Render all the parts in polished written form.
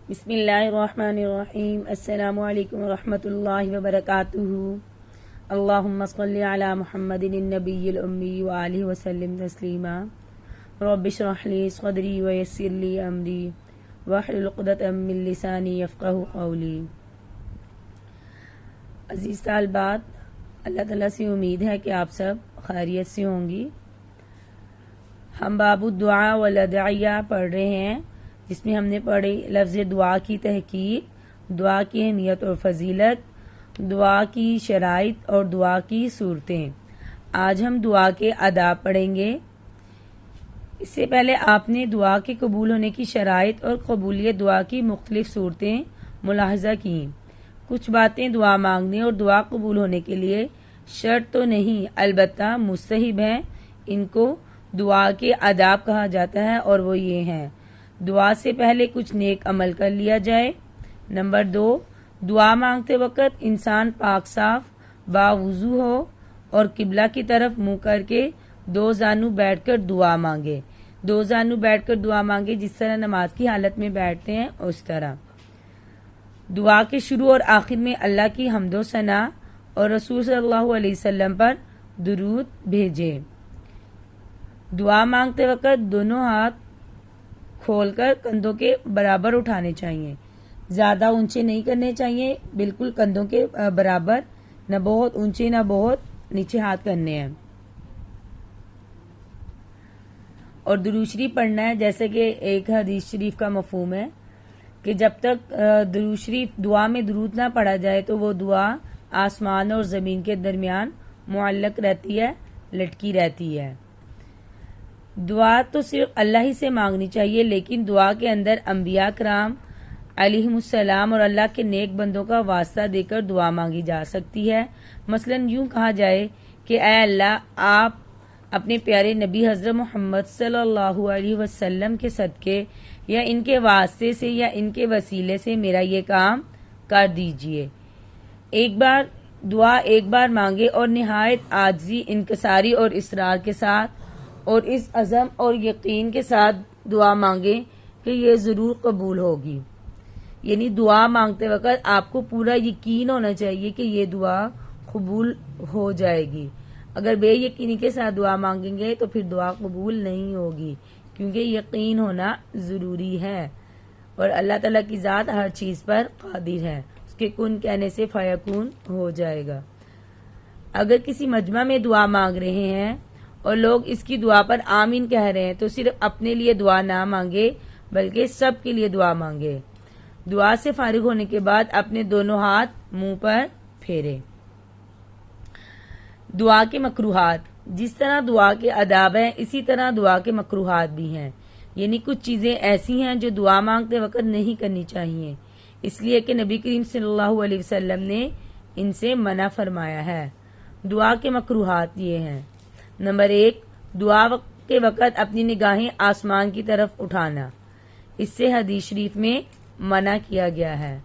بسم اللہ الرحمن الرحیم۔ السلام علیکم ورحمۃ اللہ وبرکاتہ۔ اللہم صلی علی محمد النبی الامی وآلہ وسلم تسلیما۔ رب اشرح لی صدری ویسر لی امری واحلل عقدۃ من لسانی یفقہوا قولی۔ عزیز طالبات، اللہ تعالیٰ سے امید ہے کہ آپ سب خیریت سے ہوں گی۔ ہم باب الدعاء والادعیہ پڑھ رہے ہیں، جس میں ہم نے پڑھی لفظ دعا کی تحقیق، دعا کی اہمیت اور فضیلت، دعا کی شرائط اور دعا کی صورتیں۔ آج ہم دعا کے آداب پڑھیں گے۔ اس سے پہلے آپ نے دعا کے قبول ہونے کی شرائط اور قبولیت دعا کی مختلف صورتیں ملاحظہ کیں۔ کچھ باتیں دعا مانگنے اور دعا قبول ہونے کے لیے شرط تو نہیں، البتہ مستحب ہیں۔ ان کو دعا کے آداب کہا جاتا ہے اور وہ یہ ہیں: دعا سے پہلے کچھ نیک عمل کر لیا جائے۔ نمبر 2، دعا مانگتے وقت انسان پاک صاف باوضو ہو اور قبلہ کی طرف منہ کر کے دو زانو بیٹھ کر دعا مانگے۔ دو زانو بیٹھ کر دعا مانگے جس طرح نماز کی حالت میں بیٹھتے ہیں اس طرح۔ دعا کے شروع اور آخر میں اللہ کی حمد و ثنا اور رسول صلی اللہ علیہ وسلم پر درود بھیجے۔ دعا مانگتے وقت دونوں ہاتھ کھول کر کندھوں کے برابر اٹھانے چاہیے، زیادہ اونچے نہیں کرنے چاہیے، بالکل کندھوں کے برابر، نہ بہت اونچے نہ بہت نیچے ہاتھ کرنے ہیں۔ اور درود شریف پڑھنا ہے، جیسے کہ ایک حدیث شریف کا مفہوم ہے کہ جب تک درود شریف دعا میں درود نہ پڑھا جائے تو وہ دعا آسمان اور زمین کے درمیان معلق رہتی ہے، لٹکی رہتی ہے۔ دعا تو صرف اللہ ہی سے مانگنی چاہیے، لیکن دعا کے اندر انبیاء کرام علیہم السلام اور اللہ کے نیک بندوں کا واسطہ دے کر دعا مانگی جا سکتی ہے۔ مثلا یوں کہا جائے کہ اے اللہ، آپ اپنے پیارے نبی حضرت محمد صلی اللہ علیہ وسلم کے صدقے یا ان کے واسطے سے یا ان کے وسیلے سے میرا یہ کام کر دیجئے۔ دعا ایک بار مانگے اور نہایت عاجزی، انکساری اور اصرار کے ساتھ اور اس عزم اور یقین کے ساتھ دعا مانگے کہ یہ ضرور قبول ہوگی۔ یعنی دعا مانگتے وقت آپ کو پورا یقین ہونا چاہیے کہ یہ دعا قبول ہو جائے گی۔ اگر بے یقینی کے ساتھ دعا مانگیں گے تو پھر دعا قبول نہیں ہوگی، کیونکہ یقین ہونا ضروری ہے۔ اور اللہ تعالیٰ کی ذات ہر چیز پر قادر ہے، اس کے کن کہنے سے فیکون ہو جائے گا۔ اگر کسی مجمع میں دعا مانگ رہے ہیں اور لوگ اس کی دعا پر آمین کہہ رہے ہیں تو صرف اپنے لیے دعا نہ مانگے بلکہ سب کے لیے دعا مانگے۔ دعا سے فارغ ہونے کے بعد اپنے دونوں ہاتھ منہ پر پھیرے۔ دعا کے مکروہات۔ جس طرح دعا کے آداب ہیں اسی طرح دعا کے مکروہات بھی ہیں، یعنی کچھ چیزیں ایسی ہیں جو دعا مانگتے وقت نہیں کرنی چاہیے، اس لیے کہ نبی کریم صلی اللہ علیہ وسلم نے ان سے منع فرمایا ہے۔ دعا کے مکروہات یہ ہیں: نمبر 1، دعا کے وقت اپنی نگاہیں آسمان کی طرف اٹھانا، اس سے حدیث شریف میں منع کیا گیا ہے۔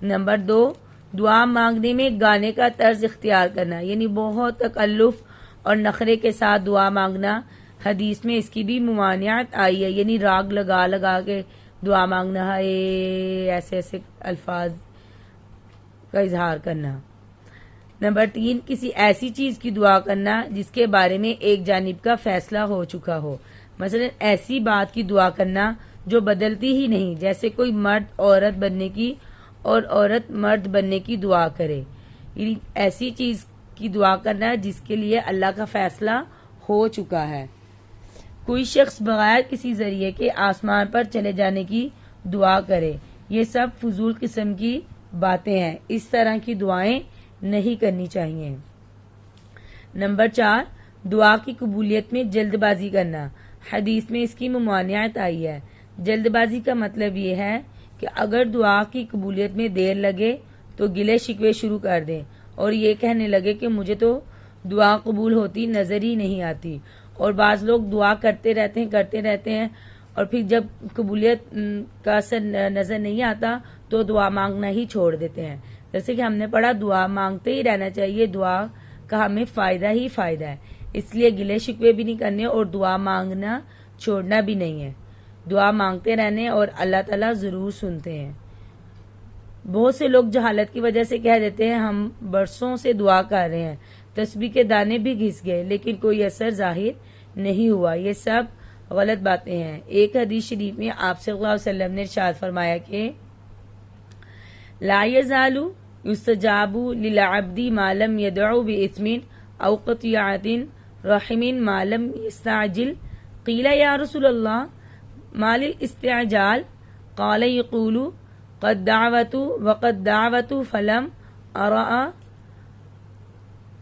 نمبر 2، دعا مانگنے میں گانے کا طرز اختیار کرنا، یعنی بہت تکلف اور نخرے کے ساتھ دعا مانگنا، حدیث میں اس کی بھی ممانعت آئی ہے، یعنی راگ لگا لگا کے دعا مانگنا ہے، ایسے ایسے الفاظ کا اظہار کرنا۔ نمبر 3، کسی ایسی چیز کی دعا کرنا جس کے بارے میں ایک جانب کا فیصلہ ہو چکا ہو، مثلا ایسی بات کی دعا کرنا جو بدلتی ہی نہیں، جیسے کوئی مرد عورت بننے کی اور عورت مرد بننے کی دعا کرے، یعنی ایسی چیز کی دعا کرنا جس کے لیے اللہ کا فیصلہ ہو چکا ہے۔ کوئی شخص بغیر کسی ذریعے کے آسمان پر چلے جانے کی دعا کرے، یہ سب فضول قسم کی باتیں ہیں، اس طرح کی دعائیں نہیں کرنی چاہیے۔ نمبر 4، دعا کی قبولیت میں جلد بازی کرنا، حدیث میں اس کی ممانعت آئی ہے۔ جلد بازی کا مطلب یہ ہے کہ اگر دعا کی قبولیت میں دیر لگے تو گلے شکوے شروع کر دیں اور یہ کہنے لگے کہ مجھے تو دعا قبول ہوتی نظر ہی نہیں آتی۔ اور بعض لوگ دعا کرتے رہتے ہیں اور پھر جب قبولیت کا اثر نظر نہیں آتا تو دعا مانگنا ہی چھوڑ دیتے ہیں۔ جیسے کہ ہم نے پڑھا، دعا مانگتے ہی رہنا چاہیے، دعا کا ہمیں فائدہ ہی فائدہ ہے، اس لیے گلے شکوے بھی نہیں کرنے اور دعا مانگنا چھوڑنا بھی نہیں ہے۔ دعا مانگتے رہنے اور اللہ تعالیٰ ضرور سنتے ہیں۔ بہت سے لوگ جہالت کی وجہ سے کہہ دیتے ہیں ہم برسوں سے دعا کر رہے ہیں، تسبیح کے دانے بھی گھس گئے لیکن کوئی اثر ظاہر نہیں ہوا۔ یہ سب غلط باتیں ہیں۔ ایک حدیث شریف میں آپ صلی اللہ علیہ وسلم نے ارشاد فرمایا کہ لا یزال یستجاب للعبد ما لم يدعو بإثم او قطيعة رحم ما لم يستعجل قیل یا رسول اللہ ما للاستعجال قال یقول قد دعوت وقد دعوت فلم ارى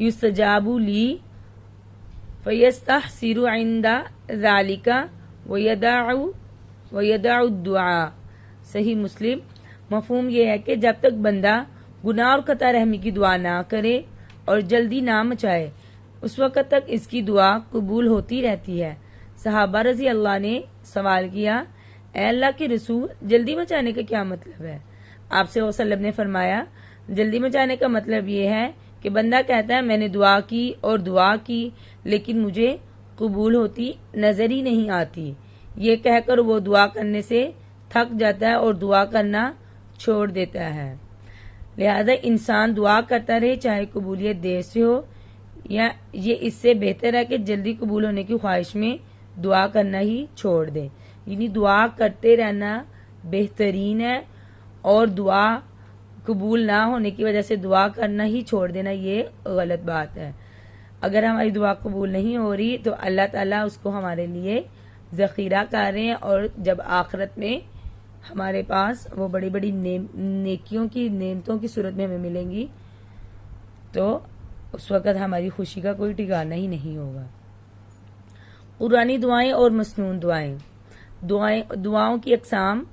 یستجاب لی فیستحسر عند ذلك ویدع الدعاء۔ صحیح مسلم۔ مفہوم یہ ہے کہ جب تک بندہ گناہ اور قطع رحمی کی دعا نہ کرے اور جلدی نہ مچائے اس وقت تک اس کی دعا قبول ہوتی رہتی ہے۔ صحابہ رضی اللہ نے سوال کیا، اے اللہ کے رسول، جلدی مچانے کا کیا مطلب ہے؟ آپ صلی اللہ علیہ وسلم نے فرمایا، جلدی مچانے کا مطلب یہ ہے کہ بندہ کہتا ہے میں نے دعا کی اور دعا کی لیکن مجھے قبول ہوتی نظر ہی نہیں آتی، یہ کہہ کر وہ دعا کرنے سے تھک جاتا ہے اور دعا کرنا چھوڑ دیتا ہے۔ لہذا انسان دعا کرتا رہے چاہے قبولیت دیر سے ہو، یا یہ اس سے بہتر ہے کہ جلدی قبول ہونے کی خواہش میں دعا کرنا ہی چھوڑ دے۔ یعنی دعا کرتے رہنا بہترین ہے، اور دعا قبول نہ ہونے کی وجہ سے دعا کرنا ہی چھوڑ دینا یہ غلط بات ہے۔ اگر ہماری دعا قبول نہیں ہو رہی تو اللہ تعالیٰ اس کو ہمارے لیے ذخیرہ کر رہے ہیں، اور جب آخرت میں ہمارے پاس وہ بڑی بڑی نیکیوں کی نعمتوں کی صورت میں ہمیں ملیں گی تو اس وقت ہماری خوشی کا کوئی ٹھکانہ ہی نہیں ہوگا۔ قرآنی دعائیں اور مسنون دعائیں۔ دعاؤں کی اقسام: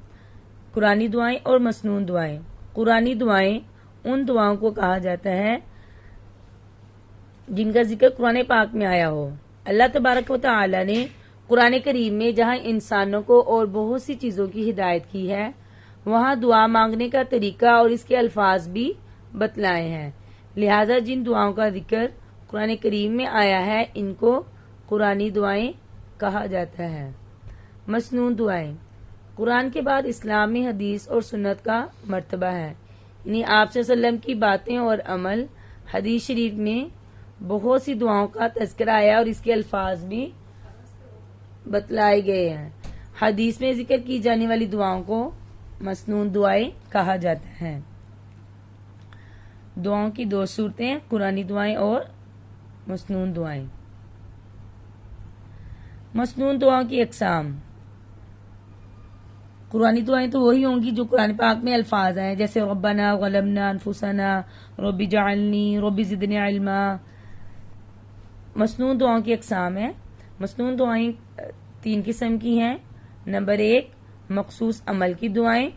قرآنی دعائیں اور مسنون دعائیں۔ قرآنی دعائیں ان دعاؤں کو کہا جاتا ہے جن کا ذکر قرآن پاک میں آیا ہو۔ اللہ تبارک و تعالی نے قرآن کریم میں جہاں انسانوں کو اور بہت سی چیزوں کی ہدایت کی ہے وہاں دعا مانگنے کا طریقہ اور اس کے الفاظ بھی بتلائے ہیں، لہذا جن دعاؤں کا ذکر قرآن کریم میں آیا ہے ان کو قرآنی دعائیں کہا جاتا ہے۔ مسنون دعائیں۔ قرآن کے بعد اسلام میں حدیث اور سنت کا مرتبہ ہے، یعنی آپ صلی اللہ علیہ وسلم کی باتیں اور عمل۔ حدیث شریف میں بہت سی دعاؤں کا تذکرہ آیا اور اس کے الفاظ بھی بتلائے گئے ہیں۔ حدیث میں ذکر کی جانے والی دعاؤں کو مسنون دعائیں کہا جاتا ہے۔ دعاؤں کی دو صورتیں، قرآنی دعائیں اور مسنون دعائیں۔ مسنون دعاؤں کی اقسام۔ قرآنی دعائیں تو وہی ہوں گی جو قرآن پاک میں الفاظ ہیں، جیسے ربنا غلبنا انفسنا، رب جعلنی، رب زدنی علما۔ مسنون دعاؤں کی اقسام ہیں۔ مسنون دعائیں 3 قسم کی ہیں۔ نمبر 1، مخصوص عمل کی دعائیں۔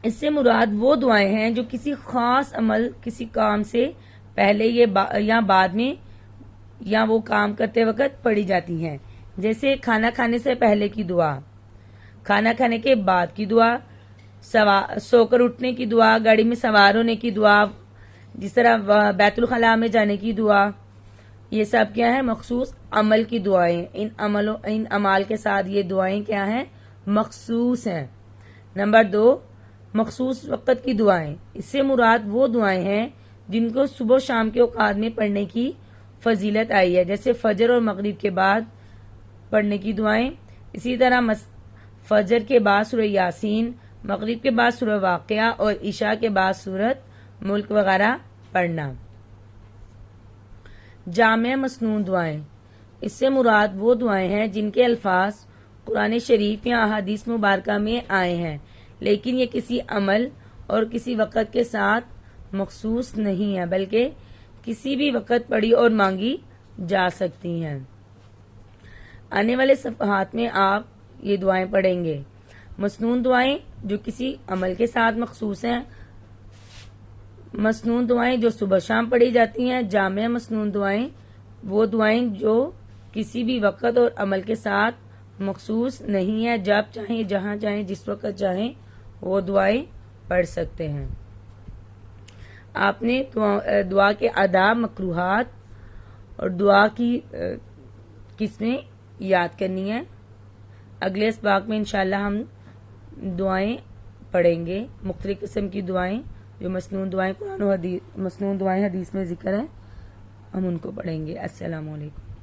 اس سے مراد وہ دعائیں ہیں جو کسی خاص عمل، کسی کام سے پہلے یا بعد میں یا وہ کام کرتے وقت پڑھی جاتی ہیں، جیسے کھانا کھانے سے پہلے کی دعا، کھانا کھانے کے بعد کی دعا، سو کر اٹھنے کی دعا، گاڑی میں سوار ہونے کی دعا، جس طرح بیت الخلاء میں جانے کی دعا۔ یہ سب کیا ہے؟ مخصوص عمل کی دعائیں۔ ان اعمال کے ساتھ یہ دعائیں کیا ہیں؟ مخصوص ہیں۔ نمبر 2، مخصوص وقت کی دعائیں۔ اس سے مراد وہ دعائیں ہیں جن کو صبح و شام کے اوقات میں پڑھنے کی فضیلت آئی ہے، جیسے فجر اور مغرب کے بعد پڑھنے کی دعائیں۔ اسی طرح فجر کے بعد سورہ یاسین، مغرب کے بعد سورہ واقعہ اور عشاء کے بعد سورۃ ملک وغیرہ پڑھنا۔ جامع مسنون دعائیں۔ اس سے مراد وہ دعائیں ہیں جن کے الفاظ قرآن شریف یا احادیث مبارکہ میں آئے ہیں لیکن یہ کسی عمل اور کسی وقت کے ساتھ مخصوص نہیں ہے بلکہ کسی بھی وقت پڑھی اور مانگی جا سکتی ہیں۔ آنے والے صفحات میں آپ یہ دعائیں پڑھیں گے۔ مسنون دعائیں جو کسی عمل کے ساتھ مخصوص ہیں، مسنون دعائیں جو صبح شام پڑھی جاتی ہیں، جامع مسنون دعائیں وہ دعائیں جو کسی بھی وقت اور عمل کے ساتھ مخصوص نہیں ہیں، جب چاہیں، جہاں چاہیں، جس وقت چاہیں وہ دعائیں پڑھ سکتے ہیں۔ آپ نے دعا کے آداب، مکروہات اور دعا کی قسمیں یاد کرنی ہے۔ اگلے اسباق میں انشاءاللہ ہم دعائیں پڑھیں گے مختلف قسم کی دعائیں جو مسنون دعائیں قرآن و حدیث مسنون دعائیں حدیث میں ذکر ہیں، ہم ان کو پڑھیں گے۔ السلام علیکم۔